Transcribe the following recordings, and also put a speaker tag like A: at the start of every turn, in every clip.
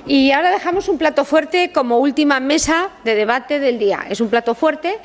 A: Y ahora dejamos un plato fuerte como última mesa de debate del día. Es un plato fuerte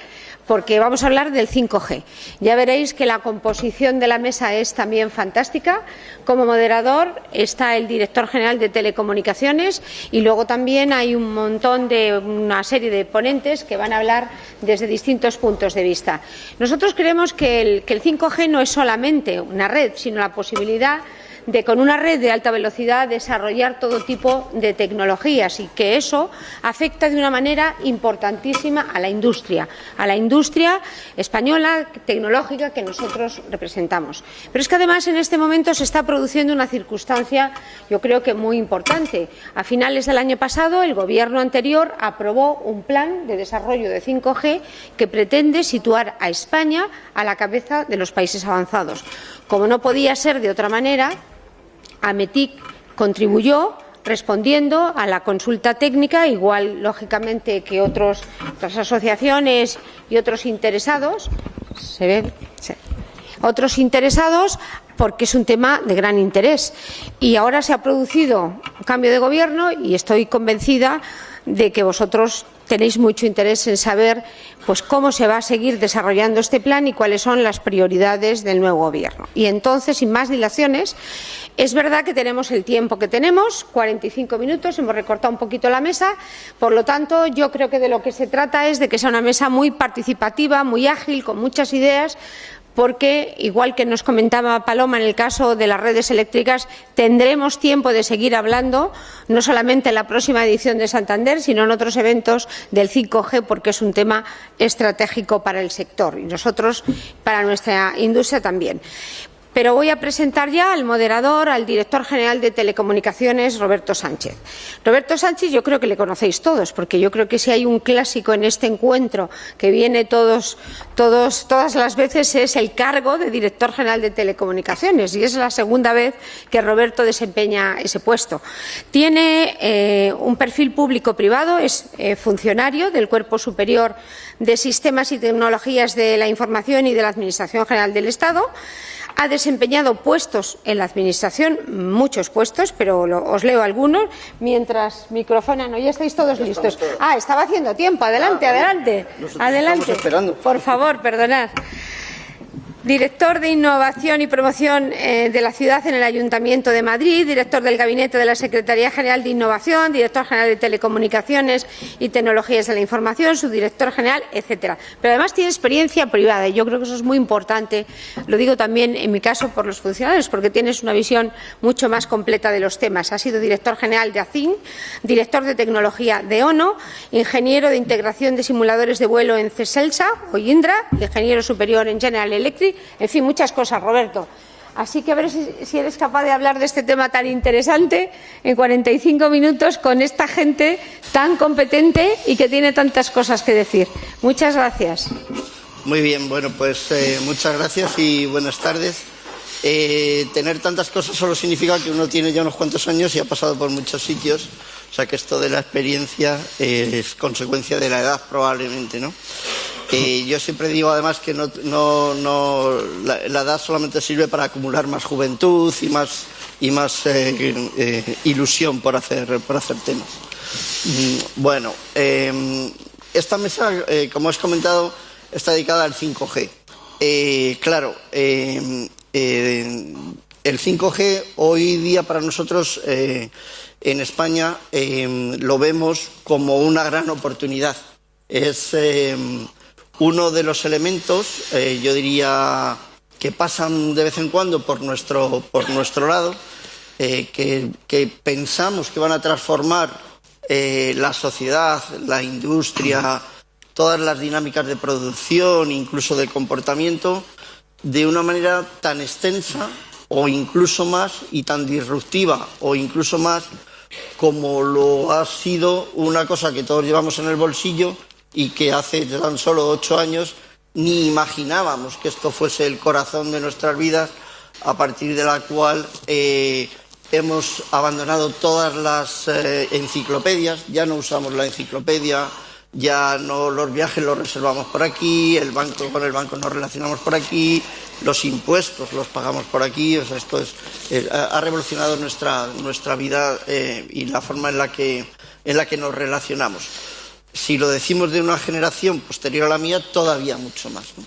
A: porque vamos a hablar del 5G. Ya veréis que la composición de la mesa es también fantástica. Como moderador está el director general de Telecomunicaciones y luego también hay una serie de ponentes que van a hablar desde distintos puntos de vista. Nosotros creemos que el 5G no es solamente una red, sino la posibilidad de, con una red de alta velocidad, desarrollar todo tipo de tecnologías y que eso afecta de una manera importantísima a la industria española, tecnológica, que nosotros representamos. Pero es que además en este momento se está produciendo una circunstancia, yo creo que muy importante. A finales del año pasado, el Gobierno anterior aprobó un plan de desarrollo de 5G que pretende situar a España a la cabeza de los países avanzados. Como no podía ser de otra manera, AMETIC contribuyó respondiendo a la consulta técnica, igual lógicamente que otras asociaciones y otros interesados. ¿Se ve? Sí. Otros interesados, porque es un tema de gran interés. Y ahora se ha producido un cambio de gobierno y estoy convencida de que vosotros tenéis mucho interés en saber cómo se va a seguir desarrollando este plan y cuáles son las prioridades del nuevo Gobierno. Y entonces, sin más dilaciones, es verdad que tenemos el tiempo que tenemos, 45 minutos, hemos recortado un poquito la mesa, por lo tanto, yo creo que de lo que se trata es de que sea una mesa muy participativa, muy ágil, con muchas ideas, porque, igual que nos comentaba Paloma en el caso de las redes eléctricas, tendremos tiempo de seguir hablando, no solamente en la próxima edición de Santander, sino en otros eventos del 5G, porque es un tema estratégico para el sector y nosotros, para nuestra industria también. Pero voy a presentar ya al moderador, al director general de Telecomunicaciones, Roberto Sánchez. Roberto Sánchez, yo creo que le conocéis todos, porque yo creo que si hay un clásico en este encuentro que viene todas las veces, es el cargo de director general de Telecomunicaciones, y es la segunda vez que Roberto desempeña ese puesto. Tiene un perfil público-privado, es funcionario del Cuerpo Superior de Sistemas y Tecnologías de la Información y de la Administración General del Estado. Ha desempeñado puestos en la Administración, muchos puestos, pero os leo algunos, mientras micrófono, ya estáis todos listos. Estaba haciendo tiempo, adelante, adelante. Adelante, por favor, perdonad. Director de Innovación y Promoción de la Ciudad en el Ayuntamiento de Madrid, director del Gabinete de la Secretaría General de Innovación, director general de Telecomunicaciones y Tecnologías de la Información, subdirector general, etcétera. Pero además tiene experiencia privada y yo creo que eso es muy importante. Lo digo también en mi caso por los funcionarios, porque tienes una visión mucho más completa de los temas. Ha sido director general de ACIN, director de Tecnología de ONO, ingeniero de Integración de Simuladores de Vuelo en CESELSA o Indra, ingeniero superior en General Electric. En fin, muchas cosas, Roberto. Así que a ver si eres capaz de hablar de este tema tan interesante en 45 minutos con esta gente tan competente y que tiene tantas cosas que decir. Muchas gracias.
B: Muy bien, bueno, pues muchas gracias y buenas tardes. Tener tantas cosas solo significa que uno tiene ya unos cuantos años y ha pasado por muchos sitios. O sea que esto de la experiencia es consecuencia de la edad probablemente, ¿no? Yo siempre digo además que la edad solamente sirve para acumular más juventud y más ilusión por hacer temas. Bueno, esta mesa, como has comentado, está dedicada al 5G. Claro, el 5G hoy día para nosotros en España lo vemos como una gran oportunidad. Es uno de los elementos, yo diría, que pasan de vez en cuando por nuestro lado, que pensamos que van a transformar la sociedad, la industria, todas las dinámicas de producción, incluso de comportamiento, de una manera tan extensa o incluso más, y tan disruptiva o incluso más, como lo ha sido una cosa que todos llevamos en el bolsillo y que hace tan solo 8 años ni imaginábamos que esto fuese el corazón de nuestras vidas, a partir de la cual hemos abandonado todas las enciclopedias, ya no usamos la enciclopedia, ya no, los viajes los reservamos por aquí, con el banco nos relacionamos por aquí, los impuestos los pagamos por aquí. O sea, esto ha revolucionado nuestra vida y la forma en la que nos relacionamos. Si lo decimos de una generación posterior a la mía, todavía mucho más, ¿no?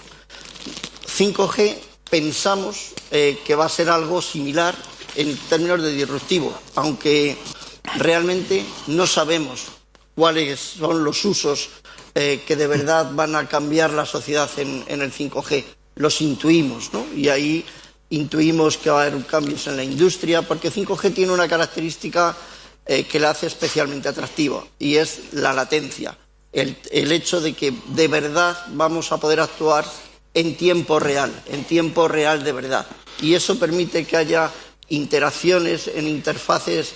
B: 5G pensamos que va a ser algo similar en términos de disruptivo, aunque realmente no sabemos cuáles son los usos que de verdad van a cambiar la sociedad en el 5G. Los intuimos, ¿no? Y ahí intuimos que va a haber cambios en la industria, porque 5G tiene una característica que la hace especialmente atractiva, y es la latencia, el hecho de que de verdad vamos a poder actuar en tiempo real de verdad. Y eso permite que haya interacciones en interfaces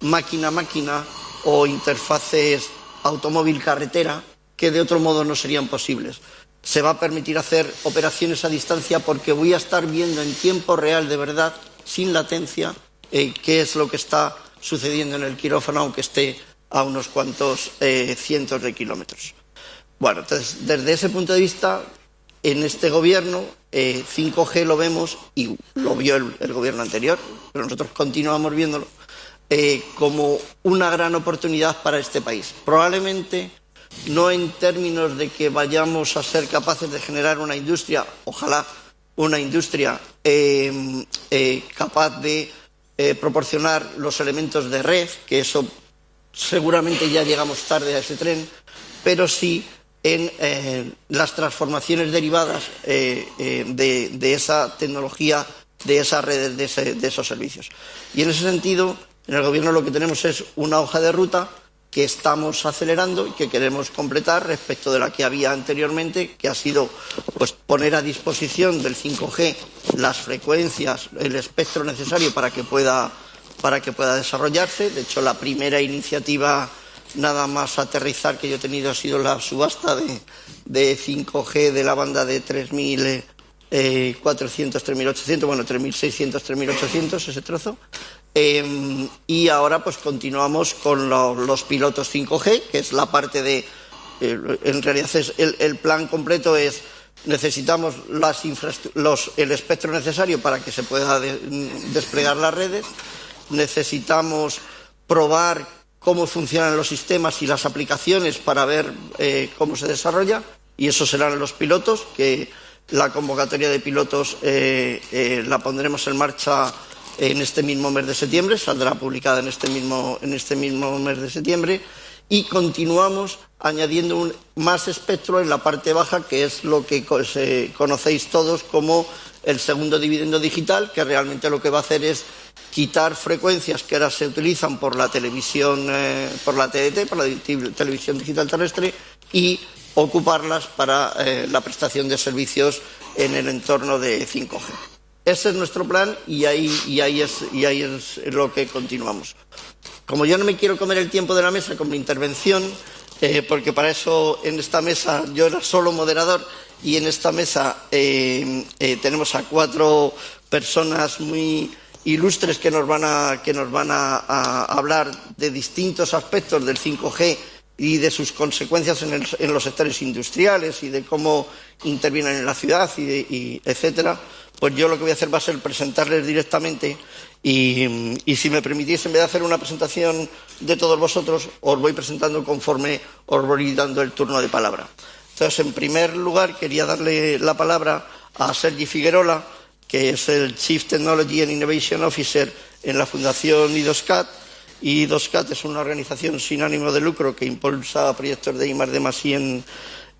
B: máquina-máquina o interfaces automóvil-carretera que de otro modo no serían posibles. Se va a permitir hacer operaciones a distancia porque voy a estar viendo en tiempo real de verdad, sin latencia, qué es lo que está sucediendo en el quirófano, aunque esté a unos cuantos cientos de kilómetros. Bueno, entonces, desde ese punto de vista, en este gobierno 5G lo vemos, y lo vio el gobierno anterior, pero nosotros continuamos viéndolo, como una gran oportunidad para este país. Probablemente no en términos de que vayamos a ser capaces de generar una industria, ojalá una industria capaz de proporcionar los elementos de red, que eso seguramente ya llegamos tarde a ese tren, pero sí en las transformaciones derivadas de esa tecnología, de esas redes, de esos servicios. Y en ese sentido, en el Gobierno lo que tenemos es una hoja de ruta que estamos acelerando y que queremos completar respecto de la que había anteriormente, que ha sido pues poner a disposición del 5G las frecuencias, el espectro necesario para que pueda desarrollarse. De hecho, la primera iniciativa nada más aterrizar que yo he tenido ha sido la subasta de 5G de la banda de 3.400, 3.800, bueno, 3.600, 3.800, ese trozo. Y ahora pues continuamos con los pilotos 5G, que es la parte de... en realidad el plan completo es: necesitamos el espectro necesario para que se pueda desplegar las redes, necesitamos probar cómo funcionan los sistemas y las aplicaciones para ver cómo se desarrolla, y eso serán los pilotos, que la convocatoria de pilotos la pondremos en marcha en este mismo mes de septiembre, saldrá publicada en este mismo mes de septiembre, y continuamos añadiendo más espectro en la parte baja, que es lo que conocéis todos como el segundo dividendo digital, que realmente lo que va a hacer es quitar frecuencias que ahora se utilizan por la televisión, por la TDT, por la televisión digital terrestre, y ocuparlas para la prestación de servicios en el entorno de 5G. Ese es nuestro plan y ahí es lo que continuamos. Como yo no me quiero comer el tiempo de la mesa con mi intervención, porque para eso en esta mesa yo era solo moderador, y en esta mesa tenemos a 4 personas muy ilustres que nos van a hablar de distintos aspectos del 5G y de sus consecuencias en los sectores industriales y de cómo intervienen en la ciudad y etcétera. Pues yo lo que voy a hacer va a ser presentarles directamente y si me permitís, en vez de hacer una presentación de todos vosotros, os voy presentando conforme os voy dando el turno de palabra. Entonces, en primer lugar, quería darle la palabra a Sergi Figuerola, que es el Chief Technology and Innovation Officer en la Fundación IDOSCAT. Y IDOSCAT es una organización sin ánimo de lucro que impulsa proyectos de I+D+I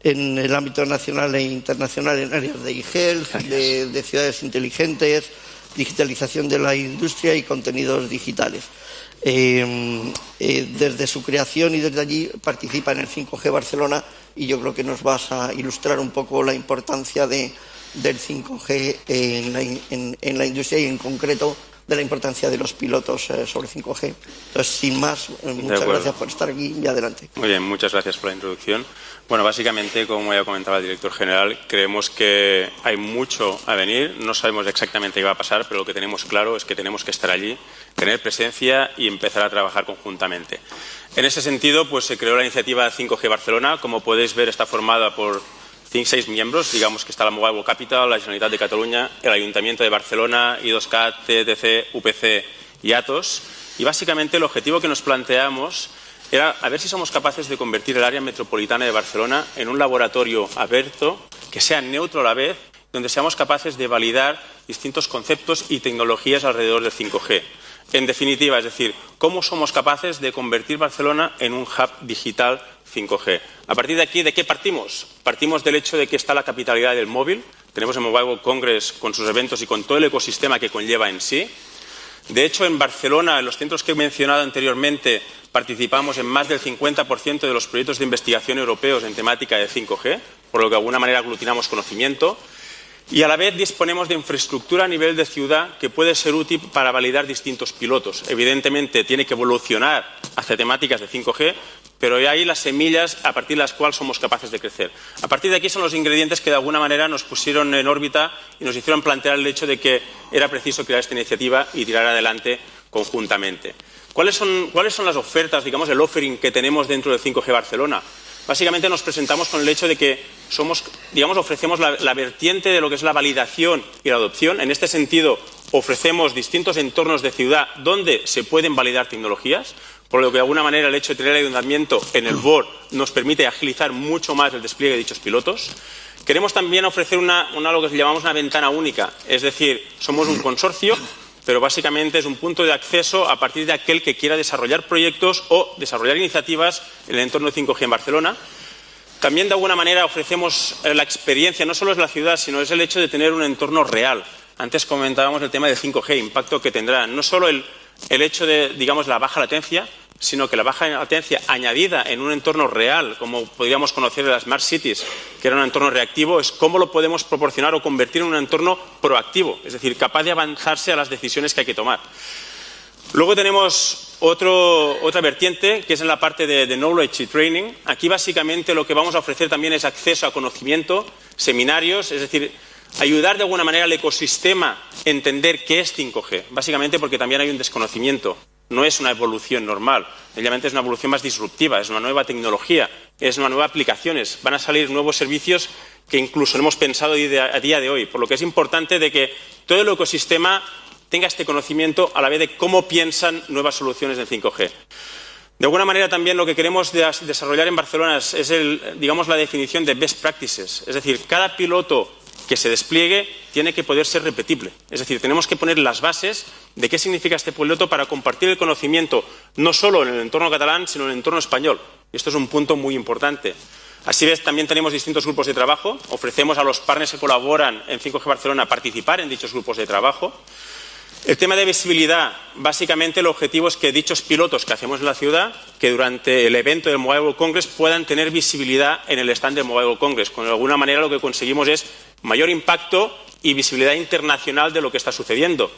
B: en el ámbito nacional e internacional en áreas de e-health, de ciudades inteligentes, digitalización de la industria y contenidos digitales. Desde su creación y desde allí participa en el 5G Barcelona, y yo creo que nos vas a ilustrar un poco la importancia del 5G en la industria y en concreto de la importancia de los pilotos sobre 5G. Entonces, sin más, muchas gracias por estar aquí y adelante.
C: Muy bien, muchas gracias por la introducción. Bueno, básicamente, como ya comentaba el director general, creemos que hay mucho a venir. No sabemos exactamente qué va a pasar, pero lo que tenemos claro es que tenemos que estar allí, tener presencia y empezar a trabajar conjuntamente. En ese sentido, pues se creó la iniciativa 5G Barcelona. Como podéis ver, está formada por 6 miembros. Digamos que está la Mobile World Capital, la Generalitat de Catalunya, el Ayuntamiento de Barcelona, I2CAT, TTC, UPC y Atos. Y básicamente el objetivo que nos planteamos era a ver si somos capaces de convertir el área metropolitana de Barcelona en un laboratorio abierto, que sea neutro a la vez, donde seamos capaces de validar distintos conceptos y tecnologías alrededor del 5G. En definitiva, es decir, cómo somos capaces de convertir Barcelona en un hub digital 5G. A partir de aquí, ¿de qué partimos? Partimos del hecho de que está la capitalidad del móvil. Tenemos el Mobile World Congress con sus eventos y con todo el ecosistema que conlleva en sí. De hecho, en Barcelona, en los centros que he mencionado anteriormente, participamos en más del 50% de los proyectos de investigación europeos en temática de 5G, por lo que de alguna manera aglutinamos conocimiento. Y a la vez disponemos de infraestructura a nivel de ciudad que puede ser útil para validar distintos pilotos. Evidentemente tiene que evolucionar hacia temáticas de 5G, pero hay ahí las semillas a partir de las cuales somos capaces de crecer. A partir de aquí son los ingredientes que de alguna manera nos pusieron en órbita y nos hicieron plantear el hecho de que era preciso crear esta iniciativa y tirar adelante conjuntamente. ¿Cuáles son las ofertas, digamos, el offering que tenemos dentro del 5G Barcelona? Básicamente nos presentamos con el hecho de que ofrecemos la vertiente de lo que es la validación y la adopción. En este sentido, ofrecemos distintos entornos de ciudad donde se pueden validar tecnologías, por lo que de alguna manera el hecho de tener el ayuntamiento en el board nos permite agilizar mucho más el despliegue de dichos pilotos. Queremos también ofrecer lo que llamamos una ventana única, es decir, somos un consorcio, pero básicamente es un punto de acceso a partir de aquel que quiera desarrollar proyectos o desarrollar iniciativas en el entorno de 5G en Barcelona. También, de alguna manera, ofrecemos la experiencia, no solo es la ciudad, sino es el hecho de tener un entorno real. Antes comentábamos el tema del 5G, impacto que tendrá, no solo el hecho de, digamos, la baja latencia, sino que la baja latencia añadida en un entorno real, como podríamos conocer de las Smart Cities, que era un entorno reactivo, es cómo lo podemos proporcionar o convertir en un entorno proactivo, es decir, capaz de avanzarse a las decisiones que hay que tomar. Luego tenemos otra vertiente, que es en la parte de knowledge y training. Aquí, básicamente, lo que vamos a ofrecer también es acceso a conocimiento, seminarios, es decir, ayudar de alguna manera al ecosistema a entender qué es 5G, básicamente porque también hay un desconocimiento. No es una evolución normal, realmente es una evolución más disruptiva, es una nueva tecnología, es una nueva aplicaciones, van a salir nuevos servicios que incluso no hemos pensado a día de hoy, por lo que es importante de que todo el ecosistema tenga este conocimiento a la vez de cómo piensan nuevas soluciones del 5G. De alguna manera también lo que queremos desarrollar en Barcelona es la definición de best practices, es decir, cada piloto que se despliegue tiene que poder ser repetible. Es decir, tenemos que poner las bases de qué significa este piloto para compartir el conocimiento no solo en el entorno catalán, sino en el entorno español. Y esto es un punto muy importante. Así ves, también tenemos distintos grupos de trabajo. Ofrecemos a los partners que colaboran en 5G Barcelona participar en dichos grupos de trabajo. El tema de visibilidad, básicamente el objetivo es que dichos pilotos que hacemos en la ciudad, que durante el evento del Mobile World Congress puedan tener visibilidad en el stand del Mobile World Congress. Con alguna manera lo que conseguimos es mayor impacto y visibilidad internacional de lo que está sucediendo.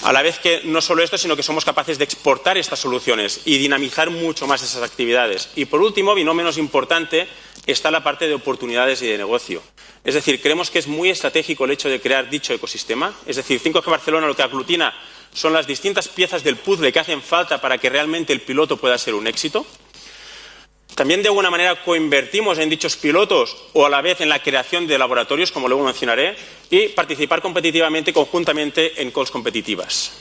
C: A la vez que no solo esto, sino que somos capaces de exportar estas soluciones y dinamizar mucho más esas actividades. Y por último, y no menos importante, está la parte de oportunidades y de negocio. Es decir, creemos que es muy estratégico el hecho de crear dicho ecosistema. Es decir, 5G Barcelona lo que aglutina son las distintas piezas del puzzle que hacen falta para que realmente el piloto pueda ser un éxito. También, de alguna manera, coinvertimos en dichos pilotos o a la vez en la creación de laboratorios, como luego mencionaré, y participar competitivamente, conjuntamente, en calls competitivas.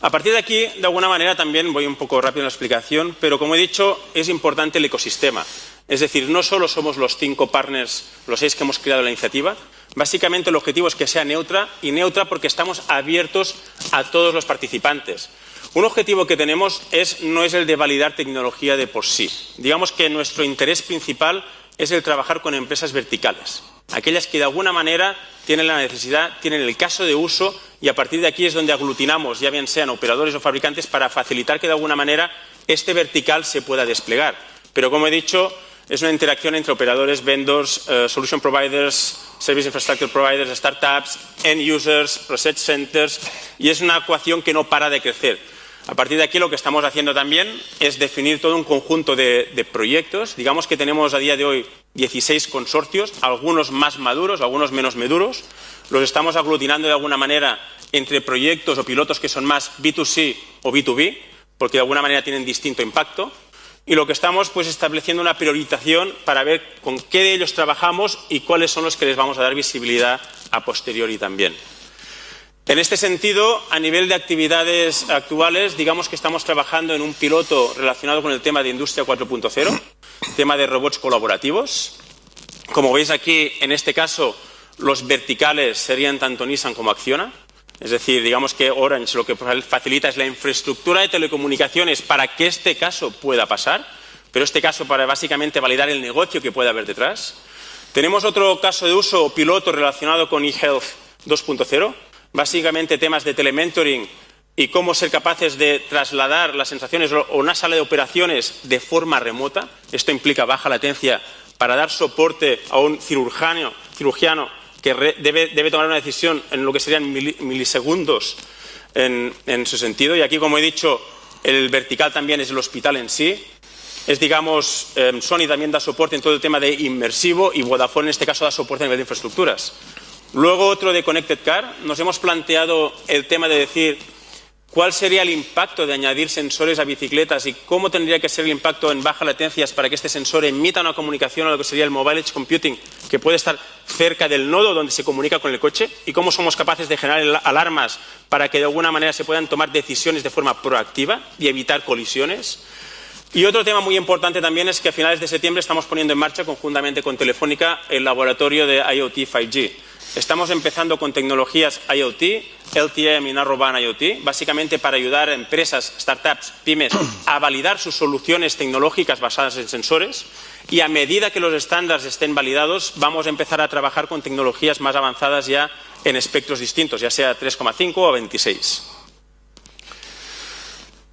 C: A partir de aquí, de alguna manera, también voy un poco rápido en la explicación, pero como he dicho, es importante el ecosistema. Es decir, no solo somos los 5 partners, los 6 que hemos creado la iniciativa, básicamente el objetivo es que sea neutra, y neutra porque estamos abiertos a todos los participantes. Un objetivo que tenemos no es el de validar tecnología de por sí. Digamos que nuestro interés principal es el trabajar con empresas verticales, aquellas que de alguna manera tienen la necesidad, tienen el caso de uso, y a partir de aquí es donde aglutinamos, ya bien sean operadores o fabricantes, para facilitar que de alguna manera este vertical se pueda desplegar. Pero como he dicho, es una interacción entre operadores, vendors, solution providers, service infrastructure providers, startups, end users, research centers, y es una ecuación que no para de crecer. A partir de aquí lo que estamos haciendo también es definir todo un conjunto de proyectos. Digamos que tenemos a día de hoy 16 consorcios, algunos más maduros, algunos menos maduros. Los estamos aglutinando de alguna manera entre proyectos o pilotos que son más B2C o B2B, porque de alguna manera tienen distinto impacto. Y lo que estamos pues estableciendo una priorización para ver con qué de ellos trabajamos y cuáles son los que les vamos a dar visibilidad a posteriori también. En este sentido, a nivel de actividades actuales, digamos que estamos trabajando en un piloto relacionado con el tema de Industria 4.0, tema de robots colaborativos. Como veis aquí, en este caso, los verticales serían tanto Nissan como Acciona. Es decir, digamos que Orange lo que facilita es la infraestructura de telecomunicaciones para que este caso pueda pasar, pero este caso para básicamente validar el negocio que puede haber detrás. Tenemos otro caso de uso piloto relacionado con eHealth 2.0. Básicamente temas de telementoring y cómo ser capaces de trasladar las sensaciones o una sala de operaciones de forma remota. Esto implica baja latencia para dar soporte a un cirujano que debe tomar una decisión en lo que serían milisegundos en su sentido. Y aquí, como he dicho, el vertical también es el hospital en sí. Es, digamos, Sony también da soporte en todo el tema de inmersivo y Vodafone en este caso da soporte a nivel de infraestructuras. Luego otro de Connected Car. Nos hemos planteado el tema de decir cuál sería el impacto de añadir sensores a bicicletas y cómo tendría que ser el impacto en bajas latencias para que este sensor emita una comunicación a lo que sería el Mobile Edge Computing, que puede estar cerca del nodo donde se comunica con el coche, y cómo somos capaces de generar alarmas para que de alguna manera se puedan tomar decisiones de forma proactiva y evitar colisiones. Y otro tema muy importante también es que a finales de septiembre estamos poniendo en marcha conjuntamente con Telefónica el laboratorio de IoT 5G. Estamos empezando con tecnologías IoT, LTE y Narrowband IoT, básicamente para ayudar a empresas, startups, pymes a validar sus soluciones tecnológicas basadas en sensores, y a medida que los estándares estén validados vamos a empezar a trabajar con tecnologías más avanzadas ya en espectros distintos, ya sea 3,5 o 26.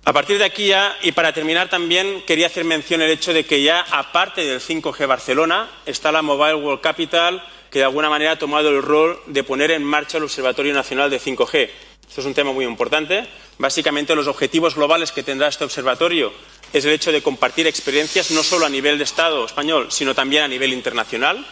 C: A partir de aquí ya, y para terminar también, quería hacer mención el hecho de que ya, aparte del 5G Barcelona, está la Mobile World Capital, que de alguna manera ha tomado el rol de poner en marcha el Observatorio Nacional de 5G. Esto es un tema muy importante. Básicamente, los objetivos globales que tendrá este observatorio es el hecho de compartir experiencias no solo a nivel de Estado español, sino también a nivel internacional.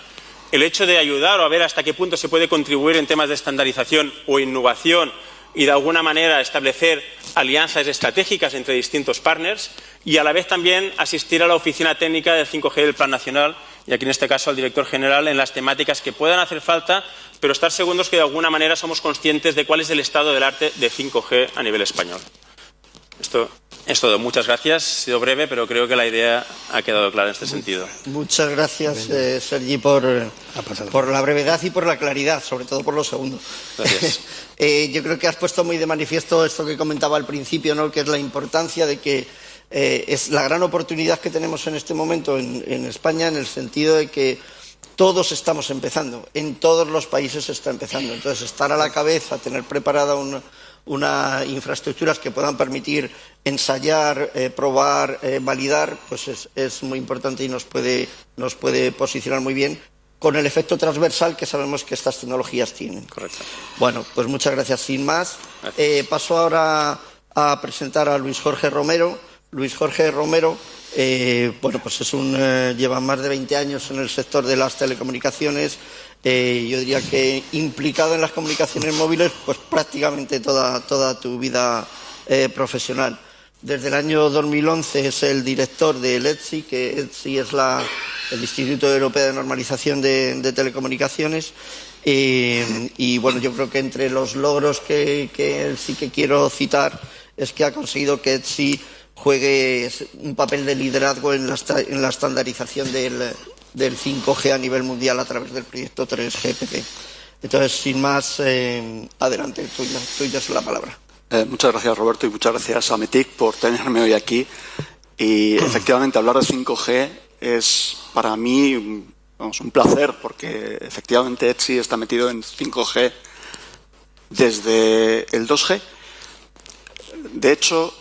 C: El hecho de ayudar o a ver hasta qué punto se puede contribuir en temas de estandarización o innovación y de alguna manera establecer alianzas estratégicas entre distintos partners, y a la vez también asistir a la oficina técnica del 5G del Plan Nacional, y aquí en este caso al director general, en las temáticas que puedan hacer falta, pero estar seguros que de alguna manera somos conscientes de cuál es el estado del arte de 5G a nivel español. Esto es todo. Muchas gracias. Ha sido breve, pero creo que la idea ha quedado clara en este sentido.
B: Muchas gracias, Sergi, por la brevedad y por la claridad, sobre todo por lo segundo.
C: Gracias.
B: Yo creo que has puesto muy de manifiesto esto que comentaba al principio, ¿no?, que es la importancia de que es la gran oportunidad que tenemos en este momento en España, en el sentido de que todos estamos empezando, en todos los países se está empezando. Entonces, estar a la cabeza, tener preparada una infraestructuras que puedan permitir ensayar, probar, validar, pues es muy importante y nos puede posicionar muy bien con el efecto transversal que sabemos que estas tecnologías tienen.
C: Correcto.
B: Bueno, pues muchas gracias. Sin más, paso ahora a presentar a Luis Jorge Romero. Luis Jorge Romero, pues lleva más de 20 años en el sector de las telecomunicaciones. Yo diría que implicado en las comunicaciones móviles pues prácticamente toda tu vida profesional. Desde el año 2011 es el director del ETSI, que ETSI es el Instituto Europeo de Normalización de Telecomunicaciones. Y bueno, yo creo que entre los logros que sí que quiero citar es que ha conseguido que ETSI juegue un papel de liderazgo en la estandarización del 5G a nivel mundial a través del proyecto 3GPP. Entonces, sin más, adelante, tuya es la palabra.
D: Muchas gracias, Roberto, y muchas gracias a METIC por tenerme hoy aquí. Y efectivamente, hablar de 5G es para mí un placer, porque efectivamente ETSI está metido en 5G desde el 2G. De hecho,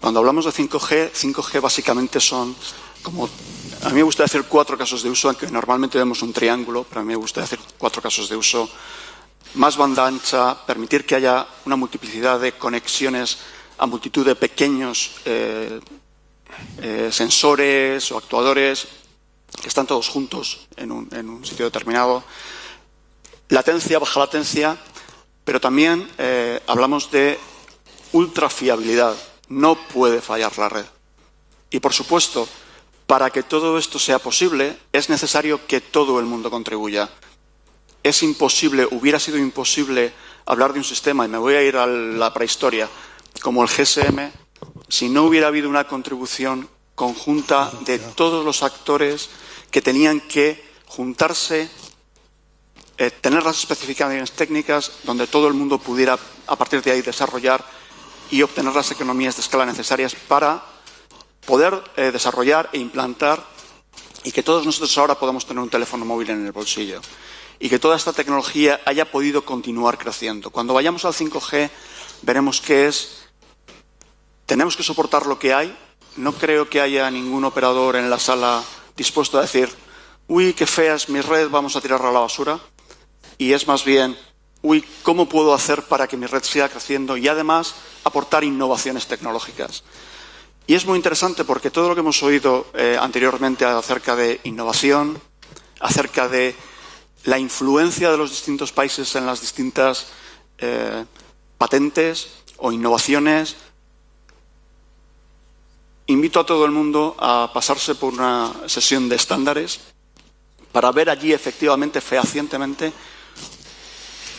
D: cuando hablamos de 5G básicamente son como a mí me gusta decir 4 casos de uso, aunque normalmente vemos un triángulo, pero a mí me gusta decir 4 casos de uso. Más banda ancha, permitir que haya una multiplicidad de conexiones a multitud de pequeños sensores o actuadores que están todos juntos en un sitio determinado. Latencia, baja latencia, pero también hablamos de ultrafiabilidad. No puede fallar la red. Y, por supuesto, para que todo esto sea posible, es necesario que todo el mundo contribuya. Es imposible, hubiera sido imposible hablar de un sistema, y me voy a ir a la prehistoria, como el GSM, si no hubiera habido una contribución conjunta de todos los actores que tenían que juntarse, tener las especificaciones técnicas, donde todo el mundo pudiera, a partir de ahí, desarrollar y obtener las economías de escala necesarias para poder desarrollar e implantar, y que todos nosotros ahora podamos tener un teléfono móvil en el bolsillo. Y que toda esta tecnología haya podido continuar creciendo. Cuando vayamos al 5G, veremos que tenemos que soportar lo que hay. No creo que haya ningún operador en la sala dispuesto a decir, uy, qué fea es mi red, vamos a tirarla a la basura. Y es más bien, uy, ¿cómo puedo hacer para que mi red siga creciendo? Y además, aportar innovaciones tecnológicas. Y es muy interesante porque todo lo que hemos oído anteriormente acerca de innovación, acerca de la influencia de los distintos países en las distintas patentes o innovaciones. Invito a todo el mundo a pasarse por una sesión de estándares para ver allí efectivamente, fehacientemente,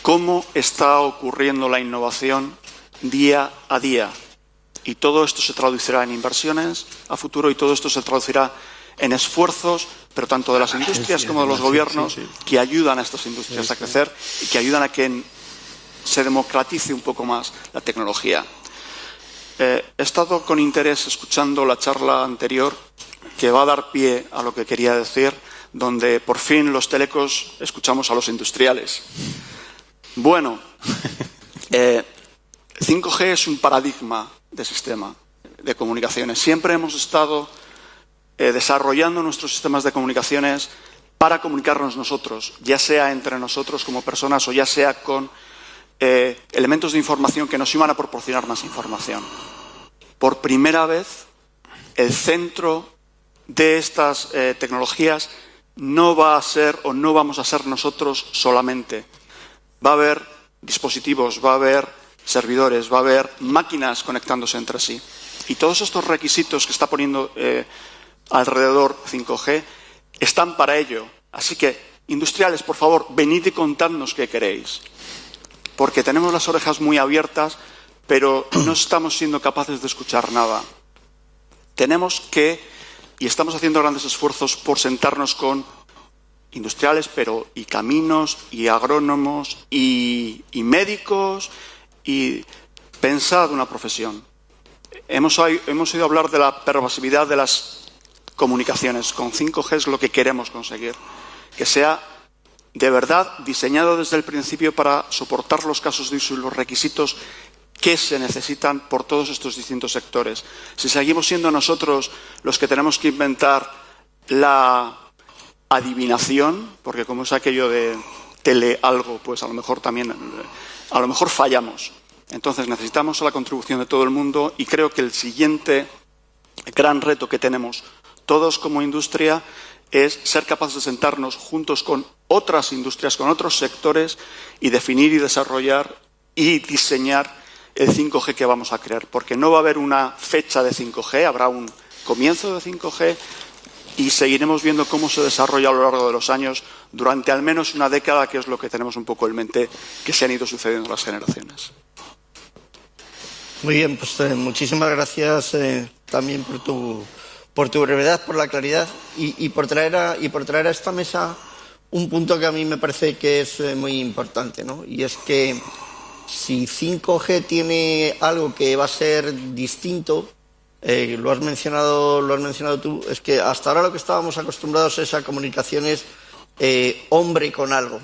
D: cómo está ocurriendo la innovación día a día. Y todo esto se traducirá en inversiones a futuro y todo esto se traducirá en esfuerzos, pero tanto de las industrias como de los gobiernos, que ayudan a estas industrias a crecer y que ayudan a que se democratice un poco más la tecnología. He estado con interés escuchando la charla anterior, que va a dar pie a lo que quería decir, donde por fin los telecos escuchamos a los industriales. Bueno, 5G es un paradigma de sistema de comunicaciones. Siempre hemos estado desarrollando nuestros sistemas de comunicaciones para comunicarnos nosotros, ya sea entre nosotros como personas o ya sea con elementos de información que nos iban a proporcionar más información. Por primera vez, el centro de estas tecnologías no va a ser o no vamos a ser nosotros solamente. Va a haber dispositivos, va a haber servidores, va a haber máquinas conectándose entre sí. Y todos estos requisitos que está poniendo alrededor 5G están para ello. Así que, industriales, por favor, venid y contadnos qué queréis. Porque tenemos las orejas muy abiertas, pero no estamos siendo capaces de escuchar nada. Tenemos que, y estamos haciendo grandes esfuerzos por sentarnos con industriales, pero y caminos, y agrónomos, y médicos, y pensad una profesión. Hemos oído hablar de la pervasividad de las comunicaciones. Con 5G es lo que queremos conseguir. Que sea de verdad diseñado desde el principio para soportar los casos de uso y los requisitos que se necesitan por todos estos distintos sectores. Si seguimos siendo nosotros los que tenemos que inventar la adivinación, porque como es aquello de tele algo, pues a lo mejor fallamos. Entonces necesitamos la contribución de todo el mundo y creo que el siguiente gran reto que tenemos todos como industria es ser capaces de sentarnos juntos con otras industrias, con otros sectores y definir y desarrollar y diseñar el 5G que vamos a crear. Porque no va a haber una fecha de 5G, habrá un comienzo de 5G y seguiremos viendo cómo se desarrolla a lo largo de los años durante al menos una década, que es lo que tenemos un poco en mente que se han ido sucediendo las generaciones.
B: Muy bien, pues muchísimas gracias también por tu brevedad, por la claridad y por traer a esta mesa un punto que a mí me parece que es muy importante, ¿no? Y es que si 5G tiene algo que va a ser distinto, lo has mencionado tú, es que hasta ahora lo que estábamos acostumbrados es a comunicaciones hombre con algo,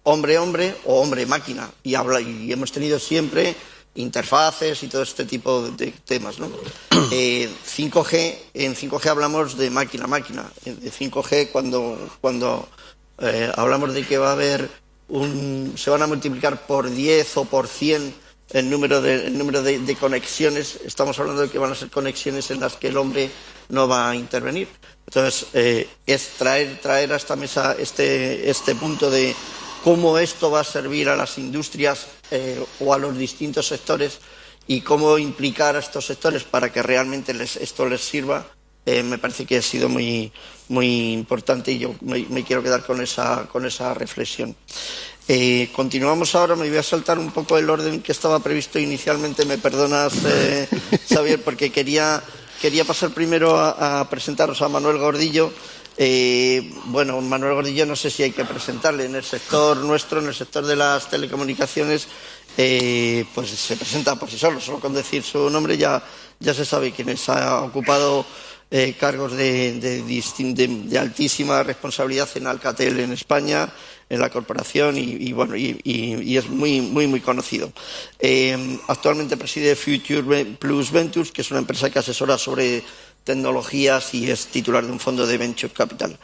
B: hombre o hombre máquina, y hemos tenido siempre interfaces y todo este tipo de temas, ¿no? 5G, en 5G hablamos de máquina a máquina. De 5G cuando hablamos de que va a haber se van a multiplicar por 10 o por 100 el número de conexiones, estamos hablando de que van a ser conexiones en las que el hombre no va a intervenir. Entonces, es traer a esta mesa este punto de cómo esto va a servir a las industrias o a los distintos sectores y cómo implicar a estos sectores para que realmente esto les sirva. Me parece que ha sido muy, muy importante y yo me quiero quedar con esa reflexión. Continuamos ahora, me voy a saltar un poco el orden que estaba previsto inicialmente, me perdonas, Xavier, porque quería pasar primero a presentaros a Manuel Gordillo. Bueno, Manuel Gordillo no sé si hay que presentarle. En el sector nuestro, en el sector de las telecomunicaciones, pues se presenta por sí solo. Solo con decir su nombre ya se sabe quién es. Ha ocupado cargos de altísima responsabilidad en Alcatel en España, en la corporación y es muy conocido. Actualmente preside Future Plus Ventures, que es una empresa que asesora sobre tecnologías y es titular de un fondo de Venture Capital.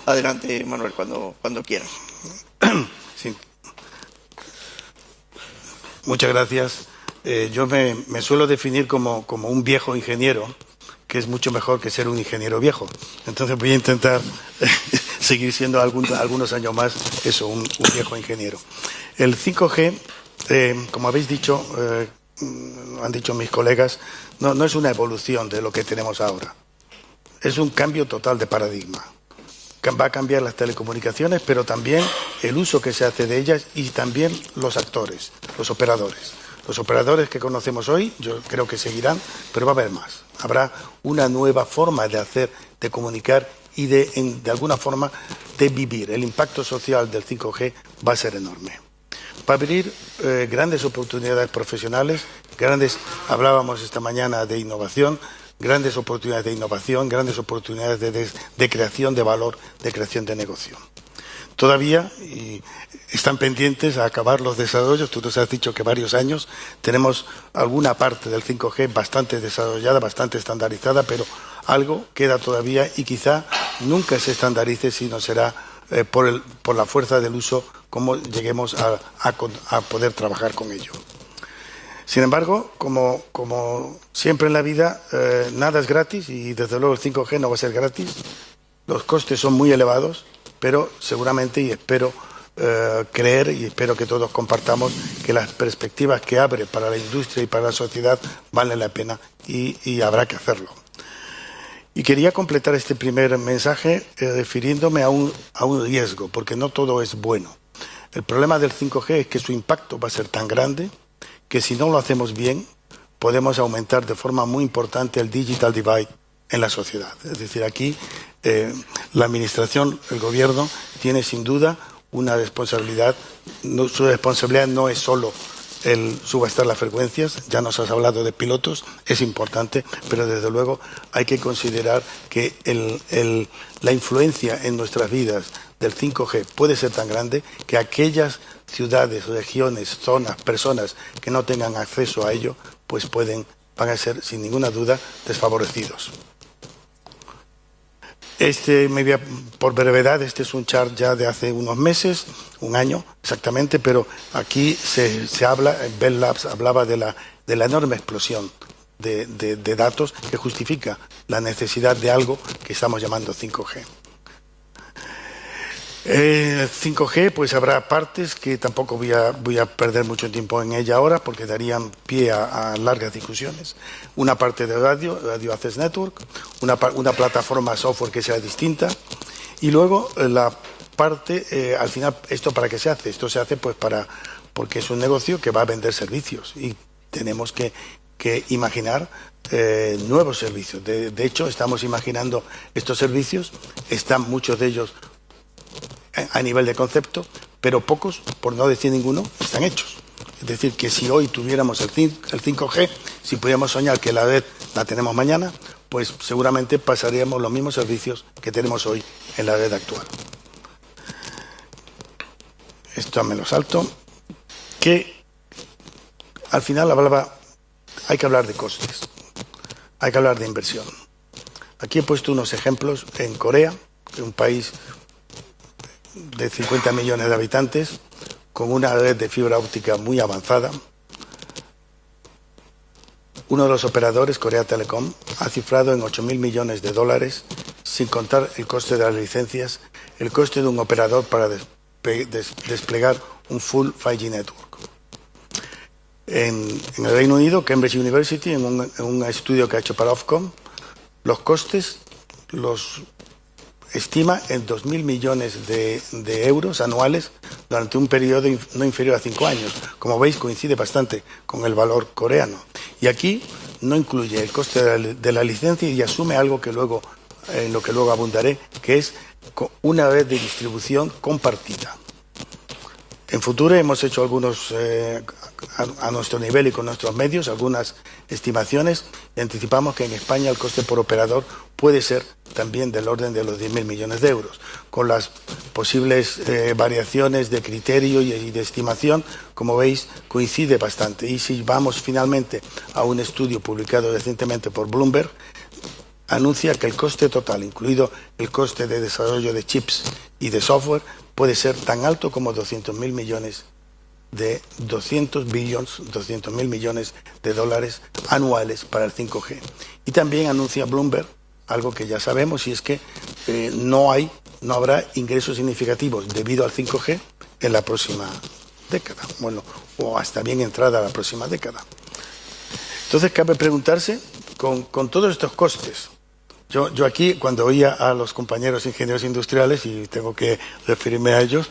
B: Adelante, Manuel, cuando quieras.
E: Sí. Muchas gracias. Yo me suelo definir como un viejo ingeniero, que es mucho mejor que ser un ingeniero viejo. Entonces voy a intentar seguir siendo algunos años más eso, un viejo ingeniero. El 5G, como habéis dicho, han dicho mis colegas, no es una evolución de lo que tenemos ahora. Es un cambio total de paradigma. Va a cambiar las telecomunicaciones, pero también el uso que se hace de ellas y también los actores, los operadores. Los operadores que conocemos hoy, yo creo que seguirán, pero va a haber más. Habrá una nueva forma de hacer, de comunicar y de alguna forma de vivir. El impacto social del 5G va a ser enorme. Va a abrir grandes oportunidades profesionales, hablábamos esta mañana de innovación, grandes oportunidades de innovación, grandes oportunidades de creación de valor, de creación de negocio. Todavía están pendientes a acabar los desarrollos. Tú nos has dicho que varios años. Tenemos alguna parte del 5G bastante desarrollada, bastante estandarizada, pero algo queda todavía y quizá nunca se estandarice, sino será por la fuerza del uso como lleguemos a poder trabajar con ello. Sin embargo, como siempre en la vida, nada es gratis y desde luego el 5G no va a ser gratis. Los costes son muy elevados, pero seguramente, y espero creer y espero que todos compartamos, que las perspectivas que abre para la industria y para la sociedad valen la pena y habrá que hacerlo. Y quería completar este primer mensaje refiriéndome a un riesgo, porque no todo es bueno. El problema del 5G es que su impacto va a ser tan grande que si no lo hacemos bien, podemos aumentar de forma muy importante el digital divide en la sociedad. Es decir, aquí la Administración, el Gobierno, tiene sin duda una responsabilidad. Su responsabilidad no es solo el subastar las frecuencias, ya nos has hablado de pilotos, es importante, pero desde luego hay que considerar que la influencia en nuestras vidas del 5G puede ser tan grande que aquellas ciudades, regiones, zonas, personas que no tengan acceso a ello, pues van a ser sin ninguna duda desfavorecidos. Por brevedad, este es un chart ya de hace unos meses, un año exactamente, pero aquí se habla, Bell Labs hablaba de la enorme explosión de datos que justifica la necesidad de algo que estamos llamando 5G. 5G, pues habrá partes que tampoco voy a perder mucho tiempo en ella ahora porque darían pie a largas discusiones. Una parte de Radio Access Network, una plataforma software que sea distinta y luego la parte, al final, ¿esto para qué se hace? Esto se hace pues porque es un negocio que va a vender servicios y tenemos que imaginar nuevos servicios. De hecho, estamos imaginando estos servicios, están muchos de ellos a nivel de concepto, pero pocos, por no decir ninguno, están hechos. Es decir, que si hoy tuviéramos el 5G, si pudiéramos soñar que la red la tenemos mañana, pues seguramente pasaríamos los mismos servicios que tenemos hoy en la red actual. Esto me lo salto. al final hay que hablar de costes, hay que hablar de inversión. Aquí he puesto unos ejemplos en Corea, un país de 50 millones de habitantes, con una red de fibra óptica muy avanzada. Uno de los operadores, Korea Telecom, ha cifrado en 8.000 millones de dólares, sin contar el coste de las licencias, el coste de un operador para desplegar un full 5G network. En el Reino Unido, Cambridge University, en un estudio que ha hecho para Ofcom, los costes los estima en 2.000 millones de euros anuales durante un periodo no inferior a 5 años. Como veis, coincide bastante con el valor coreano. Y aquí no incluye el coste de la licencia y asume algo que en lo que luego abundaré, que es una red de distribución compartida. En Future hemos hecho algunos, a nuestro nivel y con nuestros medios, algunas estimaciones y anticipamos que en España el coste por operador puede ser también del orden de los 10.000 millones de euros. Con las posibles variaciones de criterio y de estimación, como veis, coincide bastante. Y si vamos finalmente a un estudio publicado recientemente por Bloomberg, anuncia que el coste total, incluido el coste de desarrollo de chips y de software, puede ser tan alto como 200.000 millones de 200.000 millones de dólares anuales para el 5G. Y también anuncia Bloomberg algo que ya sabemos, y es que no habrá ingresos significativos debido al 5G en la próxima década, bueno, o hasta bien entrada la próxima década. Entonces cabe preguntarse, con todos estos costes, yo aquí, cuando oía a los compañeros ingenieros industriales, y tengo que referirme a ellos,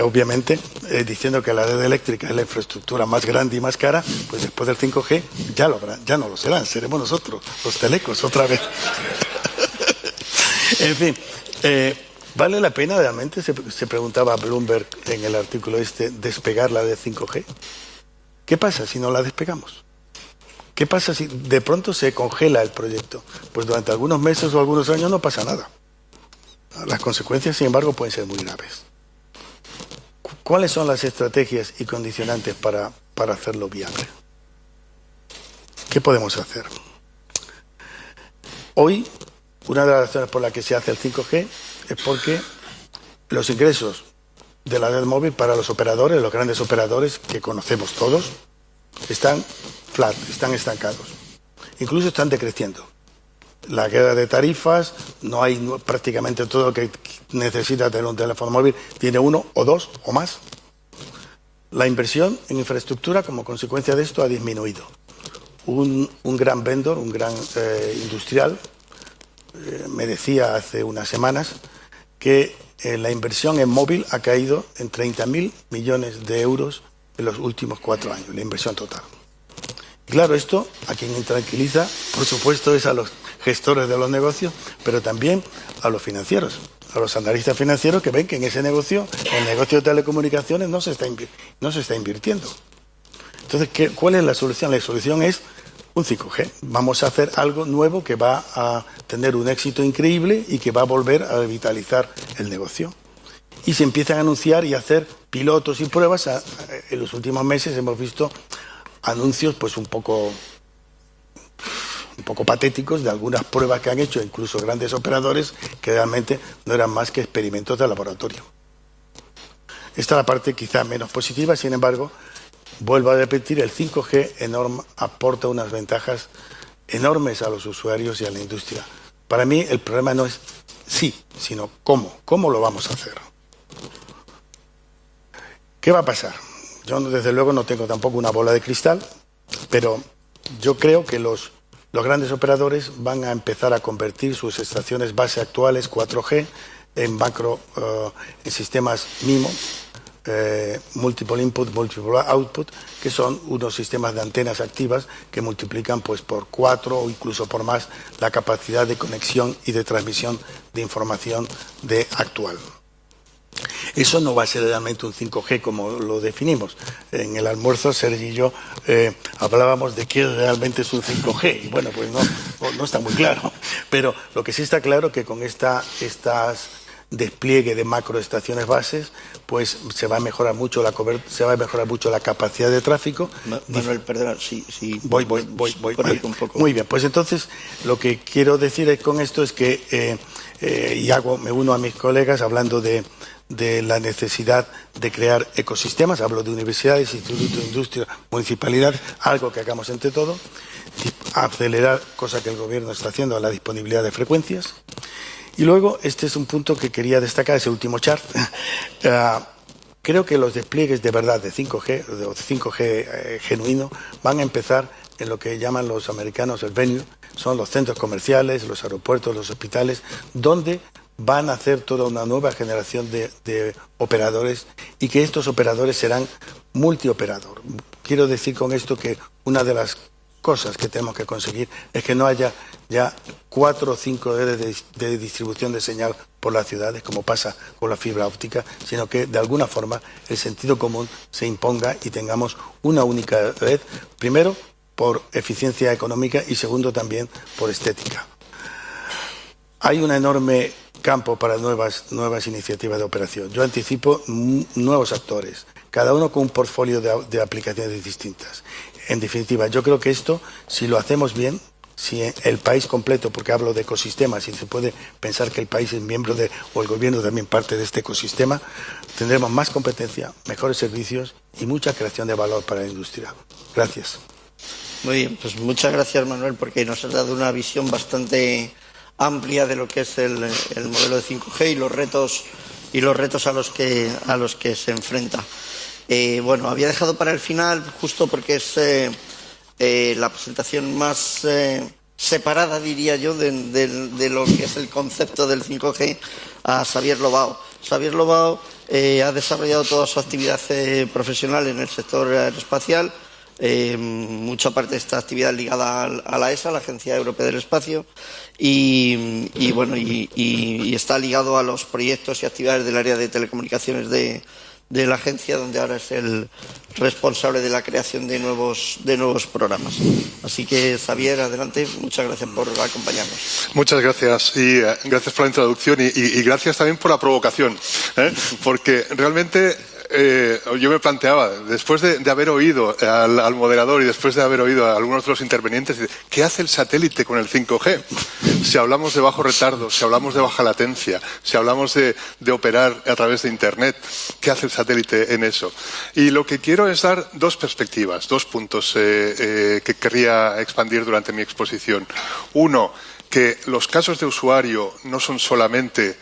E: obviamente, diciendo que la red eléctrica es la infraestructura más grande y más cara, pues después del 5G ya no lo serán, seremos nosotros, los telecos, otra vez. En fin, ¿vale la pena realmente, se preguntaba Bloomberg en el artículo despegar la red 5G? ¿Qué pasa si no la despegamos? ¿Qué pasa si de pronto se congela el proyecto? Pues durante algunos meses o algunos años no pasa nada. Las consecuencias, sin embargo, pueden ser muy graves. ¿Cuáles son las estrategias y condicionantes para hacerlo viable? ¿Qué podemos hacer? Hoy, una de las razones por las que se hace el 5G es porque los ingresos de la red móvil para los operadores, los grandes operadores que conocemos todos, están flat, están estancados. Incluso están decreciendo. La guerra de tarifas, prácticamente todo lo que necesita tener un teléfono móvil tiene uno o dos o más. La inversión en infraestructura como consecuencia de esto ha disminuido. Un gran vendor, un gran industrial, me decía hace unas semanas que la inversión en móvil ha caído en 30.000 millones de euros en los últimos 4 años, la inversión total. Y claro, esto a quien tranquiliza, por supuesto, es a los gestores de los negocios, pero también a los financieros, a los analistas financieros que ven que en ese negocio, el negocio de telecomunicaciones, no se está invirtiendo. Entonces, ¿cuál es la solución? La solución es un 5G. Vamos a hacer algo nuevo que va a tener un éxito increíble y que va a volver a revitalizar el negocio. Y se empiezan a anunciar y a hacer pilotos y pruebas. En los últimos meses hemos visto anuncios pues un poco patéticos de algunas pruebas que han hecho incluso grandes operadores que realmente no eran más que experimentos de laboratorio. Esta es la parte quizá menos positiva, sin embargo, vuelvo a repetir, el 5G aporta unas ventajas enormes a los usuarios y a la industria. Para mí el problema no es sí, sino cómo. ¿Cómo lo vamos a hacer? ¿Qué va a pasar? Yo desde luego no tengo tampoco una bola de cristal, pero yo creo que los grandes operadores van a empezar a convertir sus estaciones base actuales 4G en en sistemas MIMO, Multiple Input, Multiple Output, que son unos sistemas de antenas activas que multiplican pues por 4 o incluso por más la capacidad de conexión y de transmisión de información actual. Eso no va a ser realmente un 5G como lo definimos. En el almuerzo, Sergi y yo hablábamos de qué realmente es un 5G. Y bueno, pues no está muy claro. Pero lo que sí está claro es que con estas despliegue de macroestaciones bases, pues se va a mejorar mucho la capacidad de tráfico.
B: Manuel, perdona, sí.
E: Voy.
B: Un poco.
E: Muy bien, pues entonces lo que quiero decir con esto es que, me uno a mis colegas hablando de la necesidad de crear ecosistemas, hablo de universidades, institutos de industria, municipalidades, algo que hagamos entre todos, acelerar, cosa que el Gobierno está haciendo, la disponibilidad de frecuencias. Y luego, este es un punto que quería destacar, ese último chart. Creo que los despliegues de verdad de 5G, de 5G genuino, van a empezar en lo que llaman los americanos el venue, son los centros comerciales, los aeropuertos, los hospitales, donde van a hacer toda una nueva generación de operadores y que estos operadores serán multioperador. Quiero decir con esto que una de las cosas que tenemos que conseguir es que no haya ya 4 o 5 redes de distribución de señal por las ciudades, como pasa con la fibra óptica, sino que de alguna forma el sentido común se imponga y tengamos una única red, primero por eficiencia económica y segundo también por estética. Hay un enorme campo para nuevas iniciativas de operación. Yo anticipo nuevos actores, cada uno con un portfolio de aplicaciones distintas. En definitiva, yo creo que esto, si lo hacemos bien, si el país completo, porque hablo de ecosistemas y se puede pensar que el país es miembro o el Gobierno también parte de este ecosistema, tendremos más competencia, mejores servicios y mucha creación de valor para la industria. Gracias.
B: Muy bien, pues muchas gracias, Manuel, porque nos has dado una visión bastante amplia de lo que es el modelo de 5G y los retos a los que se enfrenta. Bueno, había dejado para el final, justo porque es la presentación más separada, diría yo, de lo que es el concepto del 5G, a Xavier Lobao. Xavier Lobao ha desarrollado toda su actividad profesional en el sector aeroespacial, mucha parte de esta actividad ligada a la ESA, la Agencia Europea del Espacio, y está ligado a los proyectos y actividades del área de telecomunicaciones de la agencia, donde ahora es el responsable de la creación de nuevos programas. Así que, Xavier, adelante. Muchas gracias por acompañarnos.
F: Muchas gracias y gracias por la introducción y gracias también por la provocación, porque realmente yo me planteaba, después de haber oído al moderador y después de haber oído a algunos de los intervenientes, ¿qué hace el satélite con el 5G? Si hablamos de bajo retardo, si hablamos de baja latencia, si hablamos de operar a través de Internet, ¿qué hace el satélite en eso? Y lo que quiero es dar dos perspectivas, dos puntos que querría expandir durante mi exposición. Uno, que los casos de usuario no son solamente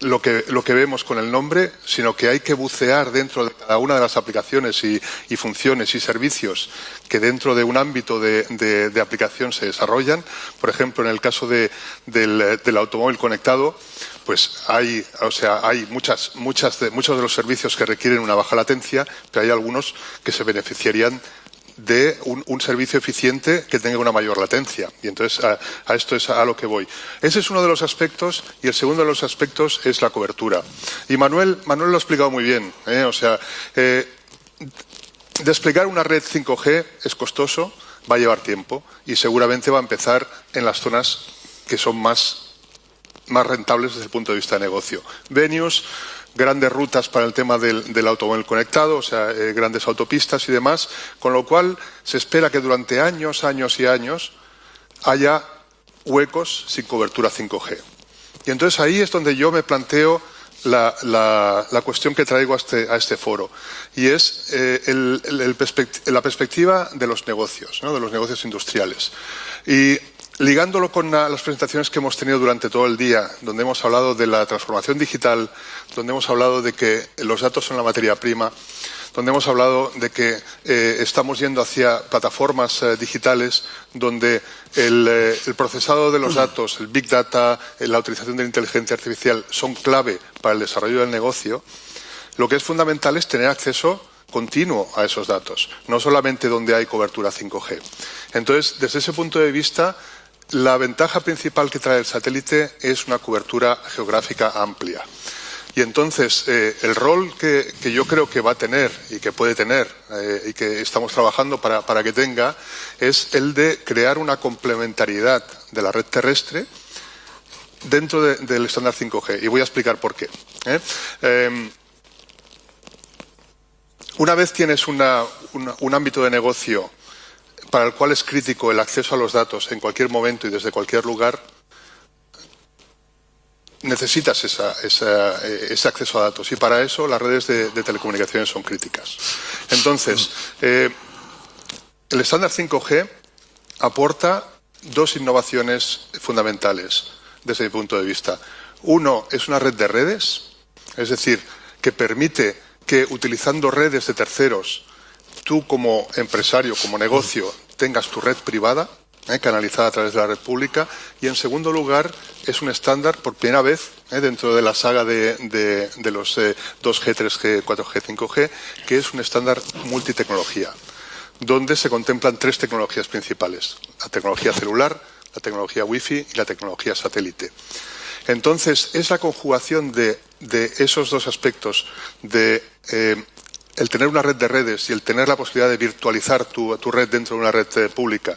F: lo que vemos con el nombre, sino que hay que bucear dentro de cada una de las aplicaciones y funciones y servicios que dentro de un ámbito de aplicación se desarrollan. Por ejemplo, en el caso del automóvil conectado, pues hay muchos de los servicios que requieren una baja latencia, pero hay algunos que se beneficiarían de un servicio eficiente que tenga una mayor latencia. Y entonces a esto es a lo que voy. Ese es uno de los aspectos, y el segundo de los aspectos es la cobertura. Y Manuel lo ha explicado muy bien. Desplegar una red 5G es costoso, va a llevar tiempo y seguramente va a empezar en las zonas que son más rentables desde el punto de vista de negocio. Venues, grandes rutas para el tema del automóvil conectado, grandes autopistas y demás, con lo cual se espera que durante años y años haya huecos sin cobertura 5G. Y entonces ahí es donde yo me planteo la cuestión que traigo a este foro, y es la perspectiva de los negocios, ¿no? De los negocios industriales. Y ligándolo con las presentaciones que hemos tenido durante todo el día, donde hemos hablado de la transformación digital, donde hemos hablado de que los datos son la materia prima, donde hemos hablado de que estamos yendo hacia plataformas digitales donde el procesado de los datos, el Big Data, la utilización de la inteligencia artificial son clave para el desarrollo del negocio, lo que es fundamental es tener acceso continuo a esos datos, no solamente donde hay cobertura 5G. Entonces, desde ese punto de vista, la ventaja principal que trae el satélite es una cobertura geográfica amplia. Y entonces, el rol que yo creo que va a tener y que puede tener y que estamos trabajando para que tenga es el de crear una complementariedad de la red terrestre dentro del estándar 5G, y voy a explicar por qué. Una vez tienes un ámbito de negocio para el cual es crítico el acceso a los datos en cualquier momento y desde cualquier lugar, necesitas ese acceso a datos, y para eso las redes de telecomunicaciones son críticas. Entonces, el estándar 5G aporta dos innovaciones fundamentales desde mi punto de vista. Uno es una red de redes, es decir, que permite que utilizando redes de terceros, tú como empresario, como negocio, tengas tu red privada, canalizada a través de la red pública. Y en segundo lugar, es un estándar por primera vez dentro de la saga de los 2G, 3G, 4G, 5G, que es un estándar multitecnología, donde se contemplan tres tecnologías principales: la tecnología celular, la tecnología Wi-Fi y la tecnología satélite. Entonces, es la conjugación de esos dos aspectos, de el tener una red de redes y el tener la posibilidad de virtualizar tu red dentro de una red pública,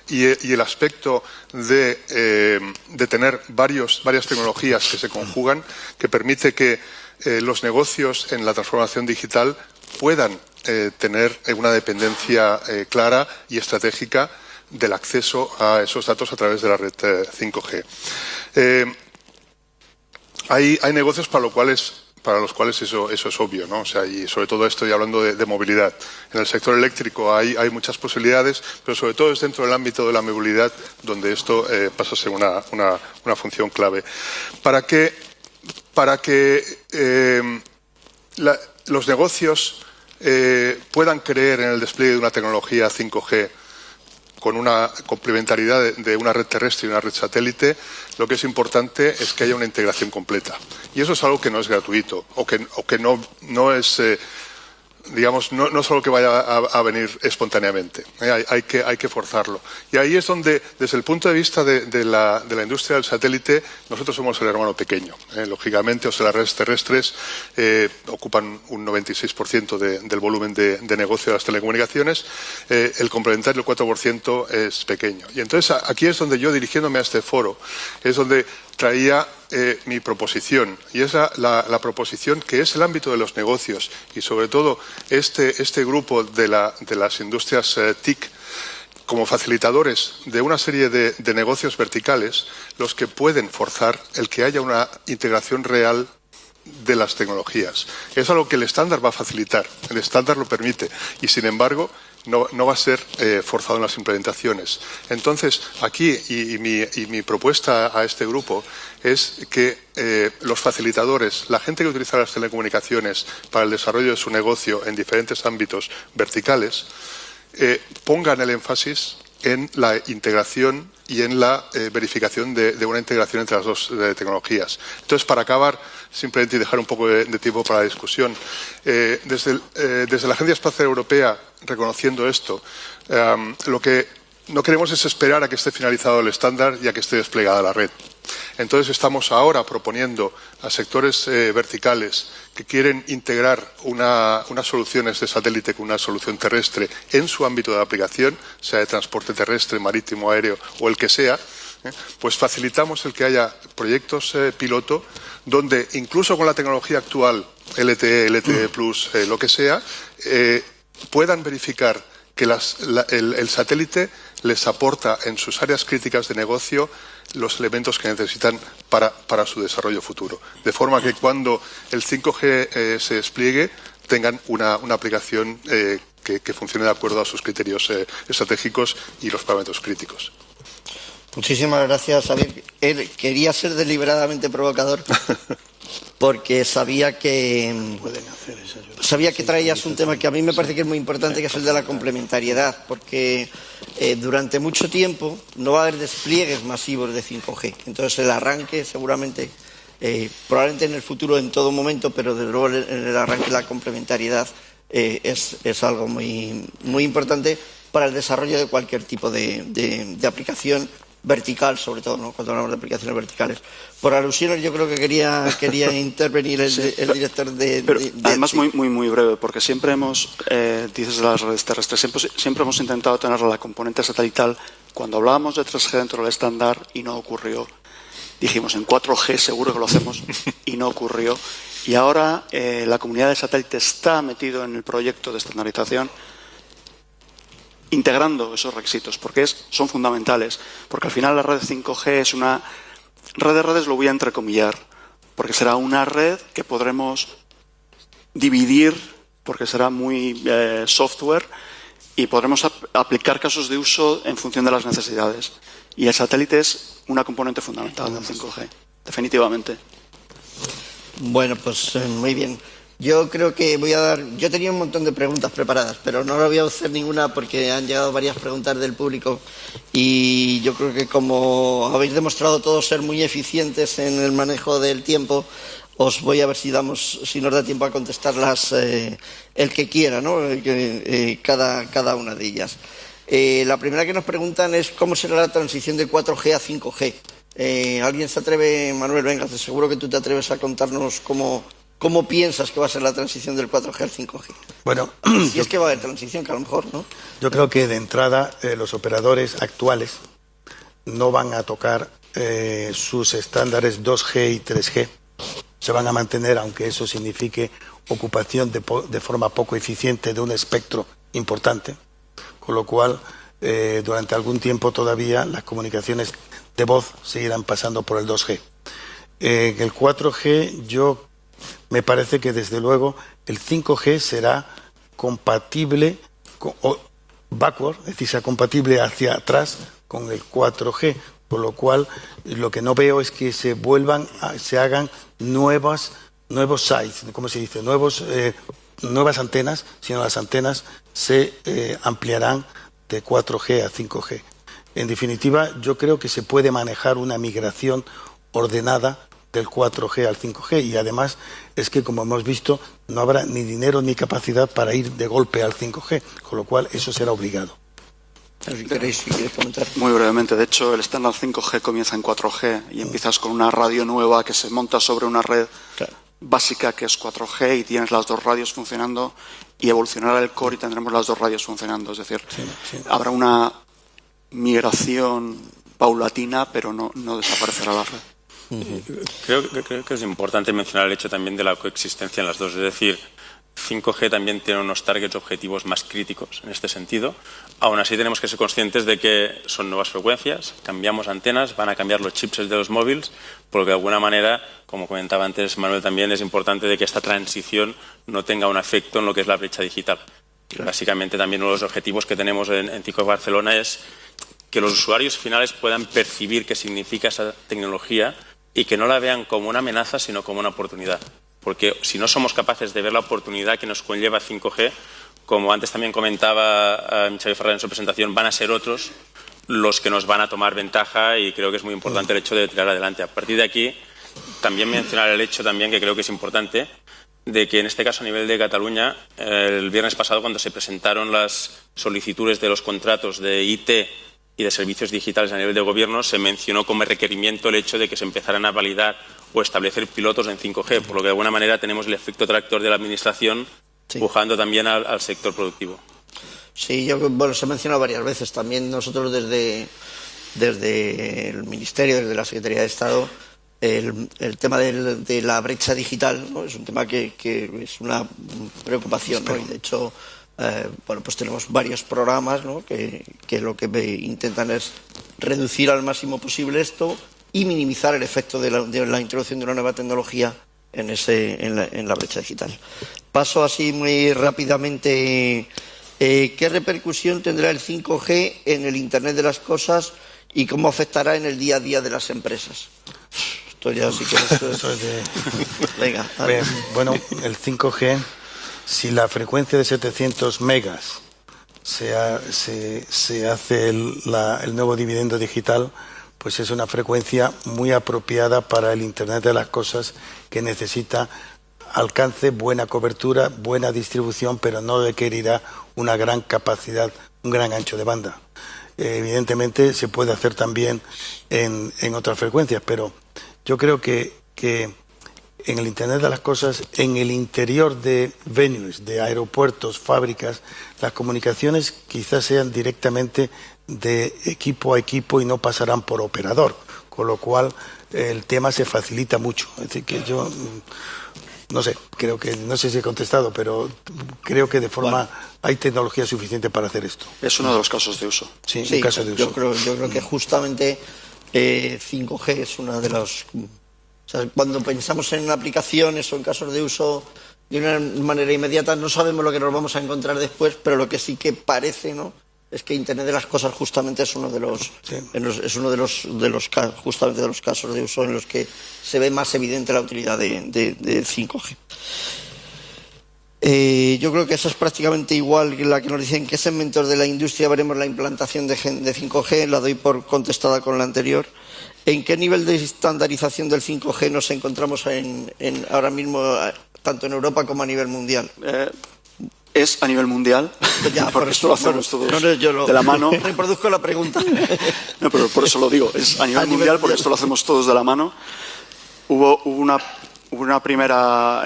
F: y el aspecto de tener varias tecnologías que se conjugan, que permite que los negocios en la transformación digital puedan tener una dependencia clara y estratégica del acceso a esos datos a través de la red 5G. Hay negocios para los cuales eso es obvio, ¿no? O sea, y sobre todo estoy hablando de movilidad. En el sector eléctrico hay muchas posibilidades, pero sobre todo es dentro del ámbito de la movilidad donde esto pasa a ser una función clave. Para que los negocios puedan creer en el despliegue de una tecnología 5G con una complementariedad de una red terrestre y una red satélite, lo que es importante es que haya una integración completa. Y eso es algo que no es gratuito, o que no es, digamos, no es algo que vaya a venir espontáneamente. Hay que forzarlo. Y ahí es donde, desde el punto de vista de la industria del satélite, nosotros somos el hermano pequeño. Lógicamente, o sea, las redes terrestres ocupan un 96% del volumen de negocio de las telecomunicaciones. El complementario, el 4%, es pequeño. Y entonces aquí es donde yo, dirigiéndome a este foro, es donde traía mi proposición, y es la proposición que es el ámbito de los negocios y sobre todo este grupo de las industrias TIC como facilitadores de una serie de negocios verticales, los que pueden forzar el que haya una integración real de las tecnologías. Es algo que el estándar va a facilitar, el estándar lo permite, y sin embargo no va a ser forzado en las implementaciones. Entonces, aquí, y mi propuesta a este grupo es que los facilitadores, la gente que utiliza las telecomunicaciones para el desarrollo de su negocio en diferentes ámbitos verticales, pongan el énfasis en la integración y en la verificación de una integración entre las dos tecnologías. Entonces, para acabar, simplemente, y dejar un poco de tiempo para la discusión, desde la Agencia Espacial Europea, reconociendo esto, lo que no queremos es esperar a que esté finalizado el estándar y a que esté desplegada la red. Entonces, estamos ahora proponiendo a sectores verticales que quieren integrar unas soluciones de satélite con una solución terrestre en su ámbito de aplicación, sea de transporte terrestre, marítimo, aéreo o el que sea, pues facilitamos el que haya proyectos piloto donde, incluso con la tecnología actual, LTE, LTE+, lo que sea, puedan verificar que el satélite les aporta en sus áreas críticas de negocio los elementos que necesitan para su desarrollo futuro. De forma que cuando el 5G se despliegue, tengan una aplicación que funcione de acuerdo a sus criterios estratégicos y los parámetros críticos.
B: Muchísimas gracias, Xavier. Quería ser deliberadamente provocador porque sabía que traías un tema que a mí me parece que es muy importante, que es el de la complementariedad, porque durante mucho tiempo no va a haber despliegues masivos de 5G. Entonces, el arranque seguramente, probablemente en el futuro en todo momento, pero desde luego en el arranque la complementariedad es algo muy, muy importante para el desarrollo de cualquier tipo de aplicación vertical, sobre todo, ¿no?, cuando hablamos de aplicaciones verticales. Por alusiones, yo creo que quería intervenir el director
D: Pero además, muy breve, porque siempre dices de las redes terrestres, siempre hemos intentado tener la componente satelital cuando hablábamos de 3G dentro del estándar y no ocurrió. dijimos en 4G seguro que lo hacemos y no ocurrió. Y ahora la comunidad de satélites está metido en el proyecto de estandarización, integrando esos requisitos, porque son fundamentales. Porque al final la red 5G es una red de redes, lo voy a entrecomillar, porque será una red que podremos dividir, porque será muy software, y podremos aplicar casos de uso en función de las necesidades. Y el satélite es una componente fundamental del 5G, definitivamente.
B: Bueno, pues muy bien. Yo creo que yo tenía un montón de preguntas preparadas, pero no voy a hacer ninguna porque han llegado varias preguntas del público y yo creo que como habéis demostrado todos ser muy eficientes en el manejo del tiempo, os voy a ver si nos da tiempo a contestarlas el que quiera, ¿no? Cada una de ellas. La primera que nos preguntan es cómo será la transición de 4G a 5G. ¿Alguien se atreve? Manuel, venga, seguro que tú te atreves a contarnos cómo piensas que va a ser la transición del 4G al 5G.
E: Bueno,
B: si es que va a haber transición, que a lo mejor, ¿no?
E: Yo creo que de entrada los operadores actuales no van a tocar sus estándares 2G y 3G. Se van a mantener, aunque eso signifique ocupación de forma poco eficiente de un espectro importante, con lo cual durante algún tiempo todavía las comunicaciones de voz seguirán pasando por el 2G. En el 4G me parece que desde luego el 5G será compatible o backward, es decir, será compatible hacia atrás con el 4G, por lo cual lo que no veo es que se hagan nuevos sites, ¿cómo se dice? Nuevas antenas, sino las antenas se ampliarán de 4G a 5G. En definitiva, yo creo que se puede manejar una migración ordenada del 4G al 5G y además es que, como hemos visto, no habrá ni dinero ni capacidad para ir de golpe al 5G, con lo cual eso será obligado.
B: Si queréis comentar.
D: Muy brevemente, de hecho el estándar 5G comienza en 4G y empiezas con una radio nueva que se monta sobre una red básica que es 4G y tienes las dos radios funcionando y evolucionará el core y tendremos las dos radios funcionando, es decir, habrá una migración paulatina pero no desaparecerá la red.
C: Creo que es importante mencionar el hecho también de la coexistencia en las dos, es decir, 5G también tiene unos targets objetivos más críticos en este sentido. Aún así tenemos que ser conscientes de que son nuevas frecuencias, cambiamos antenas, van a cambiar los chipsets de los móviles, porque de alguna manera, como comentaba antes Manuel también, es importante de que esta transición no tenga un efecto en lo que es la brecha digital. Básicamente también uno de los objetivos que tenemos en 5G Barcelona es que los usuarios finales puedan percibir qué significa esa tecnología y que no la vean como una amenaza, sino como una oportunidad. Porque si no somos capaces de ver la oportunidad que nos conlleva 5G, como antes también comentaba Xavier Ferrer en su presentación, van a ser otros los que nos van a tomar ventaja y creo que es muy importante el hecho de tirar adelante. A partir de aquí, también mencionar el hecho también que creo que es importante de que en este caso a nivel de Cataluña, el viernes pasado cuando se presentaron las solicitudes de los contratos de IT y de servicios digitales a nivel de gobierno, se mencionó como requerimiento el hecho de que se empezaran a validar o establecer pilotos en 5G, por lo que de alguna manera tenemos el efecto tractor de la Administración empujando también al sector productivo.
B: Sí, se ha mencionado varias veces. También nosotros desde el Ministerio, desde la Secretaría de Estado, el tema de la brecha digital, ¿no? Es un tema que es una preocupación, ¿no? Y de hecho, pues tenemos varios programas, ¿no? que lo que intentan es reducir al máximo posible esto y minimizar el efecto de la introducción de una nueva tecnología en la brecha digital. Paso así muy rápidamente. ¿Qué repercusión tendrá el 5G en el Internet de las cosas y cómo afectará en el día a día de las empresas? Esto ya sí que Venga.
E: Bueno, el 5G, si la frecuencia de 700 megas se hace el nuevo dividendo digital, pues es una frecuencia muy apropiada para el Internet de las cosas que necesita alcance, buena cobertura, buena distribución, pero no requerirá una gran capacidad, un gran ancho de banda. Evidentemente se puede hacer también en otras frecuencias, pero yo creo que en el Internet de las cosas, en el interior de venues, de aeropuertos, fábricas, las comunicaciones quizás sean directamente de equipo a equipo y no pasarán por operador, con lo cual el tema se facilita mucho. Es decir, que yo, no sé, no sé si he contestado, pero creo que de forma hay tecnología suficiente para hacer esto.
D: Es uno de los casos de uso.
E: Sí, un caso de uso.
B: Yo creo que justamente 5G es una de las... O sea, cuando pensamos en aplicaciones o en casos de uso de una manera inmediata, no sabemos lo que nos vamos a encontrar después, pero lo que sí que parece, ¿no?, es que Internet de las cosas justamente es uno de los justamente de los casos de uso en los que se ve más evidente la utilidad de 5G. Yo creo que eso es prácticamente igual que la que nos dicen qué segmentos de la industria veremos la implantación de 5G, la doy por contestada con la anterior. ¿En qué nivel de estandarización del 5G nos encontramos ahora mismo, tanto en Europa como a nivel mundial?
D: Es a nivel mundial, porque esto lo hacemos todos de la mano.
B: Reproduzco la pregunta.
D: No, pero por eso lo digo, es a nivel mundial porque esto lo hacemos todos de la mano. Hubo una primera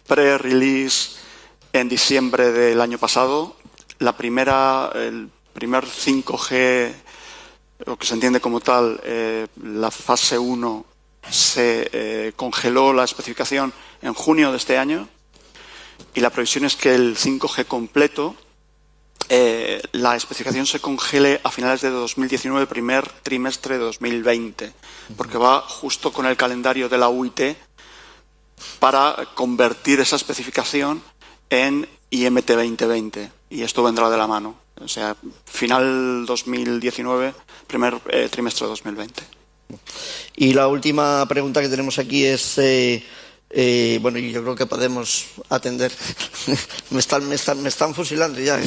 D: pre-release en diciembre del año pasado. El primer 5G, lo que se entiende como tal, la fase 1, se congeló la especificación en junio de este año. Y la previsión es que el 5G completo, la especificación se congele a finales de 2019, primer trimestre de 2020, porque va justo con el calendario de la UIT para convertir esa especificación en IMT 2020. Y esto vendrá de la mano. O sea, final 2019, primer trimestre de 2020.
B: Y la última pregunta que tenemos aquí es... bueno, yo creo que podemos atender. me están fusilando ya.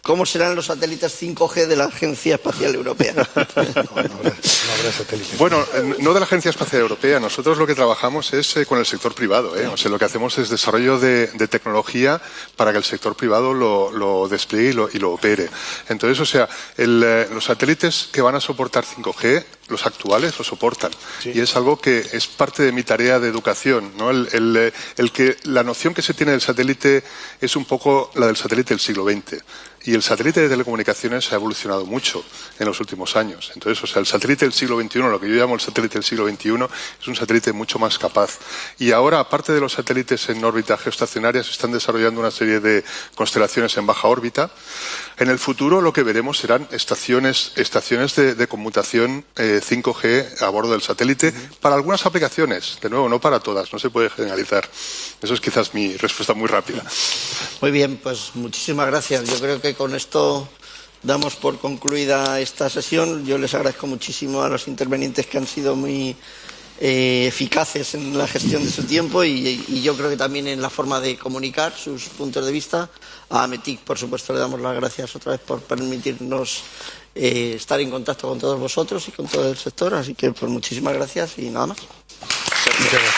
B: ¿Cómo serán los satélites 5G de la Agencia Espacial Europea?
E: No habrá satélites.
F: Bueno, no de la Agencia Espacial Europea. Nosotros lo que trabajamos es con el sector privado. O sea, lo que hacemos es desarrollo de tecnología para que el sector privado lo despliegue y lo opere. Entonces, o sea, los satélites que van a soportar 5G, los actuales lo soportan. Sí. Y es algo que es parte de mi tarea de educación, ¿no? La noción que se tiene del satélite es un poco la del satélite del siglo XX. Y el satélite de telecomunicaciones ha evolucionado mucho en los últimos años. Entonces, o sea, el satélite del siglo XXI, lo que yo llamo el satélite del siglo XXI, es un satélite mucho más capaz. Y ahora, aparte de los satélites en órbita geoestacionaria, se están desarrollando una serie de constelaciones en baja órbita. En el futuro lo que veremos serán estaciones de conmutación 5G a bordo del satélite para algunas aplicaciones. De nuevo, no para todas, no se puede generalizar. Eso es quizás mi respuesta muy rápida.
B: Muy bien, pues muchísimas gracias. Yo creo que con esto damos por concluida esta sesión. Yo les agradezco muchísimo a los intervenientes que han sido muy eficaces en la gestión de su tiempo y yo creo que también en la forma de comunicar sus puntos de vista. A Ametic, por supuesto, le damos las gracias otra vez por permitirnos estar en contacto con todos vosotros y con todo el sector. Así que, pues, muchísimas gracias y nada más.
E: Muchas gracias.